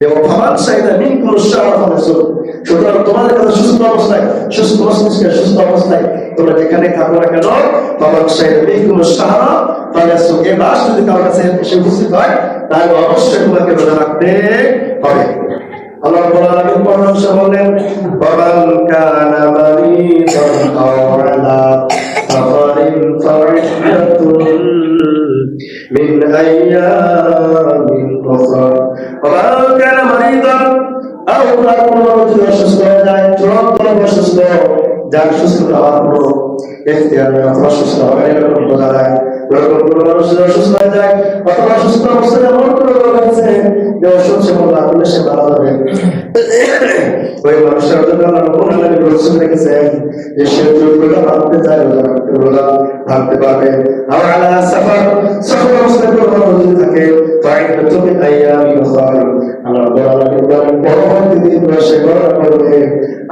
এবং ফামান শাহিদা মিনকুম আশ-শাহরা ফালাসুম, সুতরাং তোমাদের কাছে সুস্থ অবস্থায়, সুস্থ মস্তিষ্কে সুস্থ অবস্থায় তোমরা যেখানে থাকো না কেন, ফামান শাহিদা মিনকুম আশ-শাহরা ফালাসুম, এই মাস যদি কারোর কাছে এসে উপস্থিত হয় তাহলে অবশ্যই তোমাকে রোজা রাখতে হবে। আল্লাহ রাব্বুল আলামিন পরামর্শ বলেন, ওয়ামান কানা মারিদান আও আলা সাফারিন ফাইদাতুন মিন আইয়ামিন উখরা, ওয়ামান কানা মারিদান আও তার কোনো যদি অসুস্থ হয়ে যায়, চূড়ান্ত অসুস্থ, যার সুস্থতা হওয়ার কোনো এখতিয়ার নেই, অসুস্থ হবে এরকম বোঝা যায়, এরকম কোনো মানুষ অসুস্থ হয়ে যায় অথবা অসুস্থ অবস্থায় এমন কোনো রোগ হয়েছে যে ওষুধ সেবন না করলে সে মারা যাবে, ওই মানুষের জন্য আল্লাহ রাব্বুল আলামিন রাসূল রেখেছেন যে সে যদি রোজা ভাঙতে চায় রোজা ভাঙতে পারবে। আর আলা সাফার, সফর অবস্থায় কোনো মানুষ যদি থাকে ফাইদাতু মিন আইয়ামিন উখরা, আল্লাহ রাব্বুল আলামিন বলেন পরবর্তী দিন সে গণনা করবে,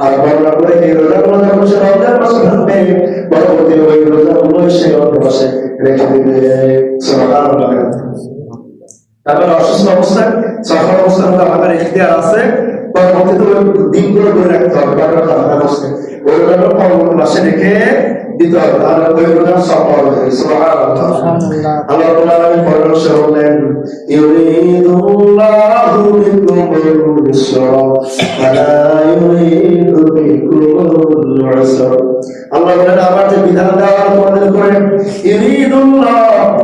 আর গণনা করে এই রোজাগুলো যখন সে রমজান মাসে ভাঙবে পরবর্তী ওই রোজাগুলো সে অন্য মাসে রেখে দিবে। সুবহানাল্লাহ। তারপর অসুস্থ অবস্থায় সফর অবস্থায় আমাদের ইখতিয়ার আছে, পরবর্তীতে ওই দিনগুলো করে রাখতে হবে, ওই রোজাটা পরবর্তী মাসে রেখে দিতে হবে, তাহলে ওই রোজার সফল হবে। সুবহানাল্লাহ। আল্লাহ রাব্বুল আলামিন পরামর্শ বলেন, ইউরিদুল্লাহু বিকুমুল ইউসরা ওয়া লা ইউরিদু বিকুমুল উসরা, আল্লাহ বলেন আমার যে বিধান দেওয়া তোমাদের উপরে, ইউরিদুল্লাহ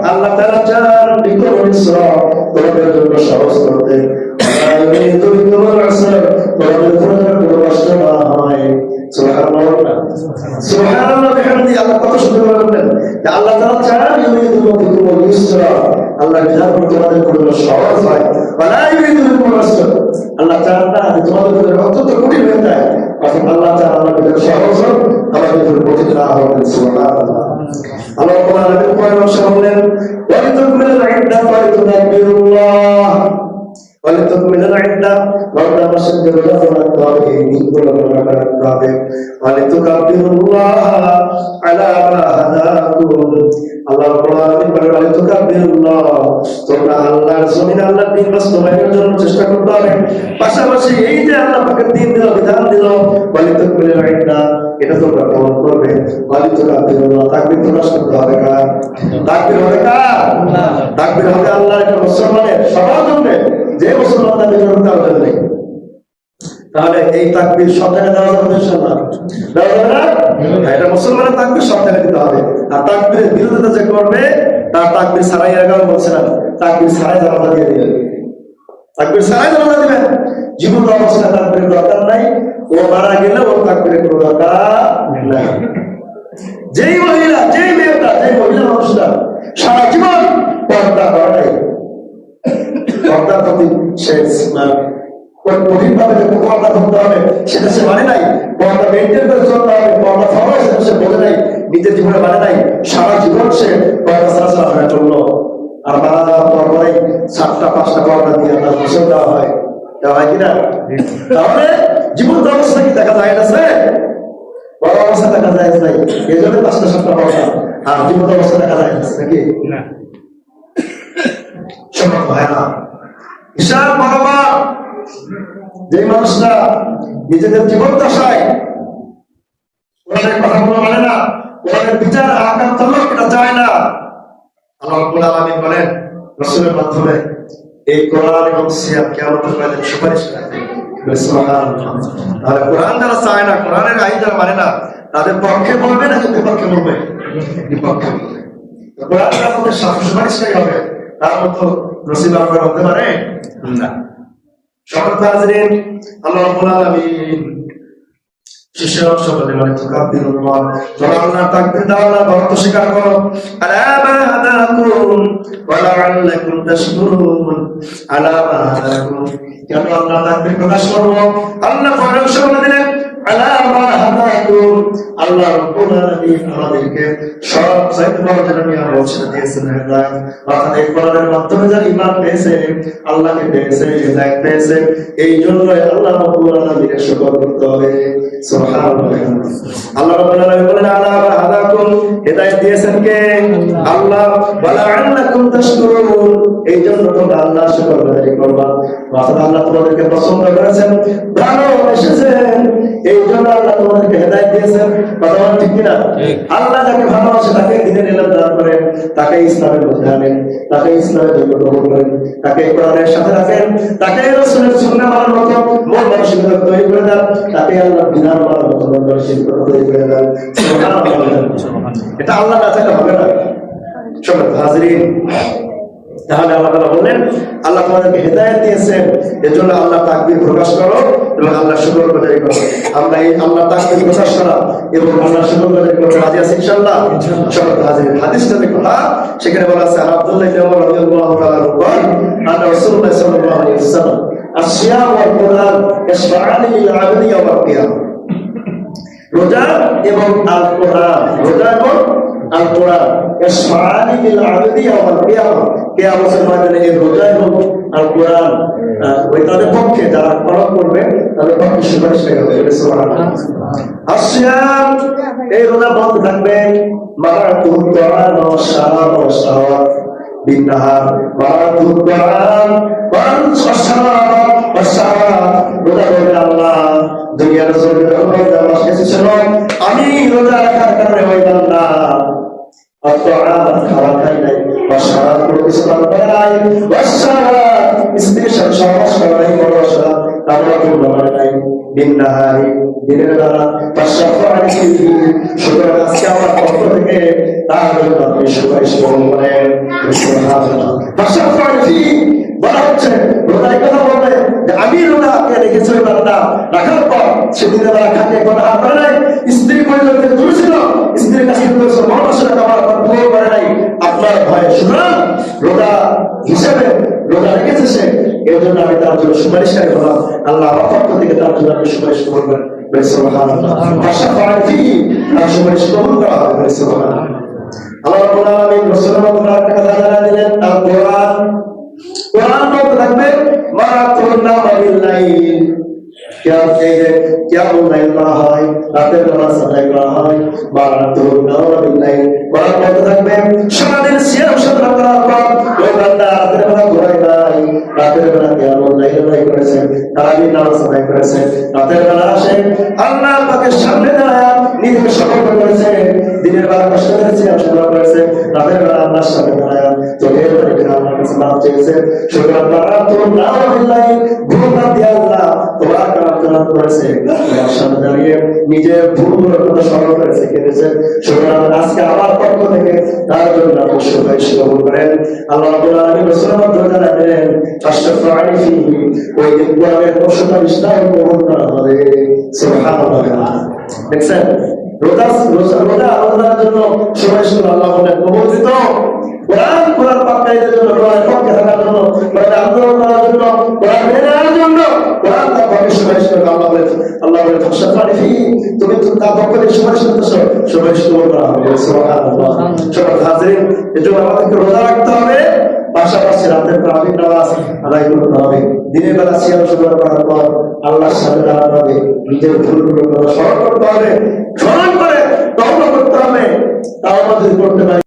আল্লাহ তাআলা চান বিকুমুল ইউসরা তোমাদের জন্য সহজ করতে, ওয়া লা ইউরিদু বিকুমুল উসরা তোমাদের কোনো কষ্ট না হয়। সুবহানাল্লাহ। সুবহানাল্লাহ বিহামদি, আল্লাহ কত সুন্দর বলেন যে আল্লাহ তাআলা চান ইউরিদু বিকুমুল ইউসরা, আল্লাহ বিধান তোমাদের জন্য সহজ হয়, ওয়া লা ইউরিদু বিকুমুল উসরা আল্লাহ চান না যে তোমাদের জন্য অত্যন্ত কঠিন হয়ে যায়, অর্থাৎ আল্লাহ চান আল্লাহ বিধান সহজ হোক, আমাদের জন্য কঠিন না হোক। সুবহানাল্লাহ। আল্লাহ রাব্বুল আলামিন পরামর্শ বলেন, ওয়ালিতুকমিলুল ইদ্দা ওয়ালিতুকাব্বিরুল্লাহ, ওয়ালিতুকমিলুল ইদ্দা রমজান মাসের যে রোজা রাখতে হবে এই দিনগুলো রোজা রাখতে হবে, ওয়ালিতুকাব্বিরুল্লাহ আলা মা হাদাকুম, আল্লাহ রাব্বুল আলামিন বলেন ওয়ালিতুকাব্বিরুল্লাহ তোমরা আল্লাহর জমিনে আল্লাহর দ্বীন বাস্তবায়নের জন্য চেষ্টা করতে হবে, পাশাপাশি এই যে আল্লাহ পাকের দ্বীন দিল, বিধান দিল, ওয়ালিতুকমিলুল ইদ্দা এটা তোমরা পালন করবে, ওয়ালিতুকাব্বিরুল্লাহ তাকবীর তোমরা করতে হবে, কার তাকবীর হবে, কার তাকবীর হবে আল্লাহর একটা মুসলমানের সবার জন্য, যে মুসলমান তাকবীর করতে হবে নেই, তাহলে এই তাকবীর সব জায়গায় দেওয়া যাবে ইনশাআল্লাহ, দেওয়া যাবে না? এটা মুসলমানের তাকবীর সব জায়গায় দিতে হবে, আর তাকবীরের বিরোধিতা যে করবে তার তাকবীর ছাড়াই এরকম বলছিলাম, তাকবীর ছাড়াই জানাজা দিয়ে দিবেন, তাকবীর ছাড়াই জানাজা দিবেন, জীবন অবস্থায় তাকবীরের দরকার নাই, ও মারা গেলে ওর তাকবীরের কোনো দরকার নাই। যেই মহিলা, যেই মেয়েটা, যেই মহিলা মানুষটা সারা জীবন পর্দা করে নাই, পর্দার প্রতি সে কঠিন ভাবে পর্দা ধরতে হবে সেটা সে মানে নাই, পর্দা মেনটেন করে চলতে হবে, পর্দা ফরজ সেটা সে বোঝে নাই, নিজের জীবনে মানে নাই, সারা জীবন সে পর্দা ছাড়া হয়ে চললো, আর মারা যাওয়ার পর পরে 7টা 5টা পর্দা দিয়ে তার গোসল দেওয়া হয়, দেওয়া হয় কিনা? তাহলে জীবন অবস্থা কি দেখা যায় না, বড় অবস্থা দেখা যায় নাই, এই জন্য 5টা 7টা পর্দা, আর জীবন অবস্থা দেখা যায় নাকি সম্ভব হয় না। হিসাব বরাবর যে মানুষরা নিজেদের জীবন দশায় কোরআনের কথাগুলো মানে না, কোরআনের বিচার আকাম তলব এটা চায় না, আল্লাহ রাব্বুল আলামিন বলেন রাসূলের মাধ্যমে এই কোরআন এবং সিয়াম কিয়ামতের ময়দানে সুপারিশ করবে। সুবহানাল্লাহ। আর কোরআন যারা চায় না, কোরআনের আইন যারা মানে না, তাদের পক্ষে বলবে না বিপক্ষে বলবে, বিপক্ষে বলবে, কোরআনের মধ্যে সুপারিশটাই হবে, তার মতো নসিব আপনার হতে পারে না। সম্মানিত হাজিরিন, আল্লাহ রাব্বুল আলামিন শেষের অংশ বলে ওয়ালিতুকাব্বিরুল্লাহ, তোমরা আল্লাহর তাকবীর দাও, আল্লাহর ভক্ত স্বীকার করো, আলা মা হাদাকুম ওয়া লাআল্লাকুম তাশকুরুন, আলা মা হাদাকুম, কেন আল্লাহ তাকবীর প্রকাশ করব? আল্লাহ পরামর্শ বলে দিলেন আলা মা হাদাকুম, আল্লাহ রাব্বুল আলামিন আমাদেরকে সব চাইতে বড় যেটা নিয়ামত সেটা দিয়েছেন হেদায়েত, অর্থাৎ এই কোরআনের মাধ্যমে যারা ঈমান পেয়েছে, আল্লাহকে পেয়েছে, হেদায়েত পেয়েছে, এই জন্যই আল্লাহ রাব্বুল আলামিনের শুকর করতে হবে। সুবহানাল্লাহ। আল্লাহ রাব্বুল আলামিন বলেন আলা মা হাদাকুম, হেদায়েত দিয়েছেন কে? আল্লাহ, ওয়া লাআল্লাকুম তাশকুরুন, এই জন্য তোমরা আল্লাহর শুকর আদায় করবা। অর্থাৎ আল্লাহ তোমাদেরকে পছন্দ করেছেন, ভালোবেসেছেন, এই জন্য আল্লাহ তোমাদেরকে হেদায়েত দিয়েছেন। কথা বলেন ঠিক কিনা? আল্লাহ যাকে ভালোবাসে তাকে দ্বীনের ইলম দান করেন, তাকে ইসলামের মধ্যে আনেন, তাকে ইসলামের জন্য কবুল করেন, তাকে কোরআনের সাথে রাখেন, তাকে রাসূলের সুন্নাহ মানার মতো মন মানসিকতা তৈরি করে দেন, তাকে আল্লাহর বিধান মানার মতো মন মানসিকতা তৈরি করে দেন। সুবহানাল্লাহ। এটা আল্লাহ না চাইলে হবে না। সবাই হাজিরিন, তাহলে আল্লাহ তাআলা বললেন আল্লাহ তোমাদেরকে হেদায়েত দিয়েছেন, এজন্য আল্লাহ তাকবীর প্রকাশ করো এবং আল্লাহ শুকর আদায় করো। আমরা এই আল্লাহ তাকবীর প্রকাশ করা এবং আল্লাহ শুকর আদায় করতে রাজি আছি ইনশাআল্লাহ। সবাই হাজিরিন, হাদিসটা দেখো, সেখানে বলা আছে আব্দুল্লাহ ইবনে ওমর রাদিয়াল্লাহু তাআলা বলেন আন্না রাসূলুল্লাহ সাল্লাল্লাহু আলাইহি ওয়াসাল্লাম আসিয়াম ওয়াল কুরআন ইয়াশফা'আনি লিল 'আবদি ইয়াওমাল কিয়ামah। রোজা এবং আল কোরআন, রোজা এবং আল কোরআন ইয়াশফা'আনি লিল 'আবদি ইয়াওমাল কিয়ামah, কিয়ামতের ময়দানে এই রোজা এবং আল কোরআন ওই তাদের পক্ষে যারা পালন করবে তাদের পক্ষে সুপারিশ করবে। সুবহানাল্লাহ। আসিয়াম, এই রোজা বন্ধ থাকবে, মারাতুদ দুআন ওয়া শারাব ওয়া শাওয়াত বিন্নাহার, মারাতুদ দুআন ওয়া শারাব ওয়া শাওয়াত, রোজা করবে আল্লাহ দুনিয়ার জমিনে আমার কাছে ছিল, আমি রোজা রাখার কারণে ওই বান্দা খাওয়া খাই নাই, শারাব প্রতিষ্ঠান করে নাই, স্ত্রীর সাথে সহবাস করে নাই, ভালোবাসা আমরা পূর্ণ করে নাই, বিন্নাহারি দিনের বেলা, সুতরাং আজকে আমার পক্ষ থেকে তার জন্য আপনি সুপারিশ করুন বলেন। বলা হচ্ছে রোজার কথা বলবে যে আমি রোজাকে রেখেছি ওই বান্দা রাখার পর সে দিনের বেলা খাকে কোনো হাত করে নাই, স্ত্রী পরিবার থেকে দূরে ছিল, স্ত্রীর কাছে ভালোবাসা আমার পূরণ করে নাই, আপনার ভয়ে সুতরাং রোজা হিসেবে রোজা রেখেছে সে, এর জন্য আমি তার জন্য সুপারিশকারী হলাম, আল্লাহ আমার পক্ষ থেকে তার জন্য আপনি সুপারিশ করবেন। সুপারিশ কবুল করা হবে। আল্লাহ রাব্বুল আলামিন রাসূলের মাধ্যমে একটা কথা জানালেন দিলেন, আল কোরআন, কোরআন বলতে থাকবে মারাতুন নামাবিল লাইল, কিয়ামুল লাইল করা হয়, রাতের বেলা সালাত করা হয়, মারাতুন নামাবিল লাইল, কোরআন বলতে থাকবে সারাদিন সিয়াম সাধনা করার পর ওই বান্দা রাতের বেলা ঘুমায় নাই, রাতের বেলা কিয়ামুল লাইল আদায় করেছে, তারাবির নামাজ আদায় করেছে, রাতের বেলা আসে আল্লাহ পাকের সামনে দাঁড়ায় নিজেকে সমর্পণ করেছে, দিনের বেলা কষ্ট করেছে, সাধনা করেছে, রাতের বেলা আল্লাহর সামনে দাঁড়ায় চোখের পানি আল্লাহর কাছে মাফ চেয়েছে। সুতরাং মারাতুন নামাবিল লাইল, ঘুম বাদ দিয়ে আল্লাহ তোমার প্রার্থনা করেছে, তোমার সামনে দাঁড়িয়ে নিজের ভুলগুলোর কথা স্মরণ করেছে, কেঁদেছে। সুতরাং আজকে আমার পক্ষ থেকে তার জন্য আপনি সুপারিশ কবুল করেন। আল্লাহ রাব্বুল আলামিন রাসূলের মাধ্যমে জানালেন ফাশফা'আনি ফীহি, ওই দিন কোরআনের সুপারিশটাও কবুল করা হবে। সুবহানাল্লাহ। দেখছেন রোজা আল্লাহর জন্য সুপারিশ করে আল্লাহ বলেন কবুল দিত, কোরআন পাঠকারীদের জন্য, কোরআনের পক্ষে থাকার জন্য, কোরআন আন্দোলন করার জন্য, কোরআন মেনে নেওয়ার জন্য কোরআন তার পক্ষে সুপারিশ করে আল্লাহ বলে ফাশফা'আনি ফীহি, তুমি তো তার পক্ষে সুপারিশ করতেছো, সুপারিশ কবুল করা হবে। সুবহানাল্লাহ। সবার হাজিরিন, এজন্য আমাদেরকে রোজা রাখতে হবে, পাশাপাশি রাতের তারাবির নামাজ আদায় করতে হবে, দিনের বেলা সিয়াম সাধনা করার পর আল্লাহর সাথে দাঁড়াতে হবে, নিজের ভুলগুলো স্মরণ করতে হবে, স্মরণ করে তওবা করতে হবে, তাওবা যদি করতে পারি